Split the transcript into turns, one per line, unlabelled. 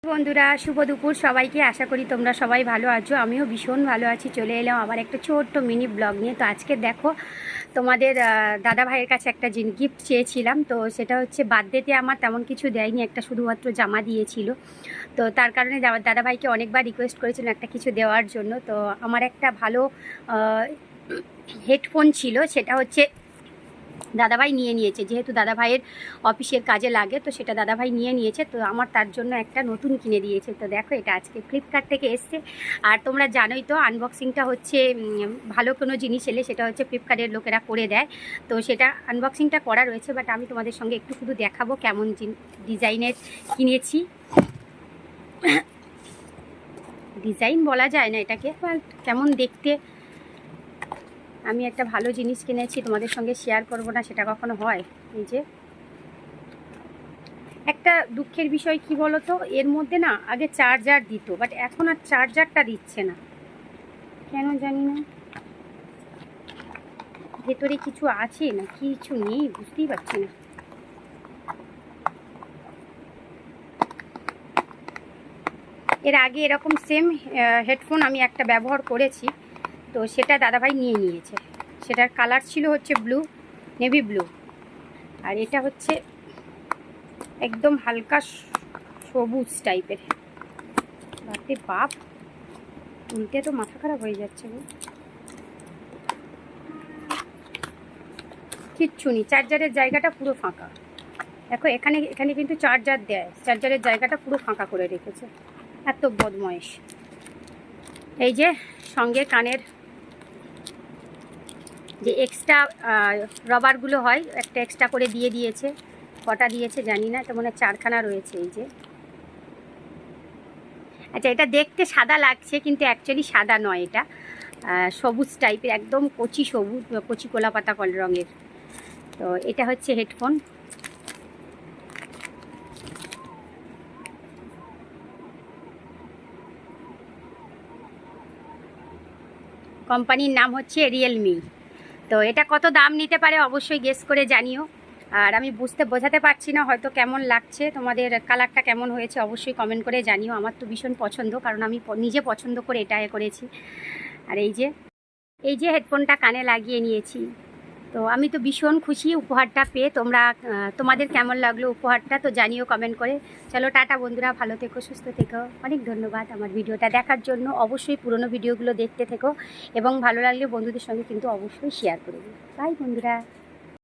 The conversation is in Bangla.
বন্ধুরা শুভ দুপুর সবাইকে। আশা করি তোমরা সবাই ভালো আছো, আমিও ভীষণ ভালো আছি। চলে এলাম আবার একটা ছোট্ট মিনি ব্লগ নিয়ে। তো আজকে দেখো তোমাদের দাদা ভাইয়ের কাছে একটা গিফট চেয়েছিলাম। তো সেটা হচ্ছে বার্থডেতে আমার তেমন কিছু দেয়নি, একটা শুধুমাত্র জামা দিয়েছিল। তো তার কারণে দাদা ভাইকে অনেকবার রিকোয়েস্ট করেছিলাম একটা কিছু দেওয়ার জন্য। তো আমার একটা ভালো হেডফোন ছিল, সেটা হচ্ছে দাদাভাই নিয়ে নিয়েছে। যেহেতু দাদাভাইয়ের অফিসের কাজে লাগে, তো সেটা দাদাভাই নিয়ে নিয়েছে। তো আমার তার জন্য একটা নতুন কিনে দিয়েছে। তো দেখো, এটা আজকে ফ্লিপকার্ট থেকে এসছে। আর তোমরা জানোই তো, আনবক্সিংটা হচ্ছে ভালো কোনো জিনিস এলে সেটা হচ্ছে ফ্লিপকার্টের লোকেরা করে দেয়। তো সেটা আনবক্সিংটা করা রয়েছে, বাট আমি তোমাদের সঙ্গে একটু শুধু দেখাবো কেমন ডিজাইনের কিনেছি। ডিজাইন বলা যায় না এটাকে, কেমন দেখতে। আমি একটা ভালো জিনিস কিনেছি, তোমাদের সঙ্গে শেয়ার করব না সেটা কখনো হয়। এই যে একটা দুঃখের বিষয় কি বলো তো, এর মধ্যে না আগে চার্জার দিত, বাট এখন আর চার্জারটা দিচ্ছে না, কেন জানি না। ভেতরে কিছু আছে না কিছু নেই, বুঝতেই পারছি না। এর আগে এরকম সেম হেডফোন আমি একটা ব্যবহার করেছি, তো সেটা দাদাভাই নিয়ে নিয়েছে। সেটার কালার ছিল হচ্ছে ব্লু, নেভি ব্লু। আর এটা হচ্ছে একদম হালকা সবুজ টাইপের। বাপরে বাপ, উল্টে তো মাথা খারাপ হয়ে যাচ্ছে গো। কিচ্ছু নেই, চার্জারের জায়গাটা পুরো ফাঁকা। দেখো এখানে এখানে কিন্তু চার্জার দেয়, চার্জারের জায়গাটা পুরো ফাঁকা করে রেখেছে। এত বদমাইশ। এই যে সঙ্গে কানের যে এক্সট্রা রবারগুলো হয়, একটা এক্সট্রা করে দিয়ে দিয়েছে। কটা দিয়েছে জানি না, তো মনে হয় 4খানা রয়েছে। এই যে, আচ্ছা এটা দেখতে সাদা লাগছে কিন্তু অ্যাকচুয়ালি সাদা নয়, এটা সবুজ টাইপের, একদম কচি সবুজ, কচি কোলা পাতা কল রঙের। তো এটা হচ্ছে হেডফোন। কোম্পানির নাম হচ্ছে রিয়েলমি। তো এটা কত দাম নিতে পারে অবশ্যই গেস করে জানিও। আর আমি বোঝাতে পারছি না হয়তো কেমন লাগছে, তোমাদের কালারটা কেমন হয়েছে অবশ্যই কমেন্ট করে জানিও। আমার তো ভীষণ পছন্দ, কারণ আমি নিজে পছন্দ করে এটা করেছি। আর এই যে হেডফোনটা কানে লাগিয়ে নিয়েছি। তো আমি তো ভীষণ খুশি উপহারটা পেয়ে। তোমাদের কেমন লাগলো উপহারটা তো জানিও কমেন্ট করে। চলো টাটা বন্ধুরা, ভালো থেকো, সুস্থ থেকো। অনেক ধন্যবাদ আমার ভিডিওটা দেখার জন্য। অবশ্যই পুরনো ভিডিওগুলো দেখতে থেকো এবং ভালো লাগলে বন্ধুদের সঙ্গে কিন্তু অবশ্যই শেয়ার করে দিও। বাই বন্ধুরা।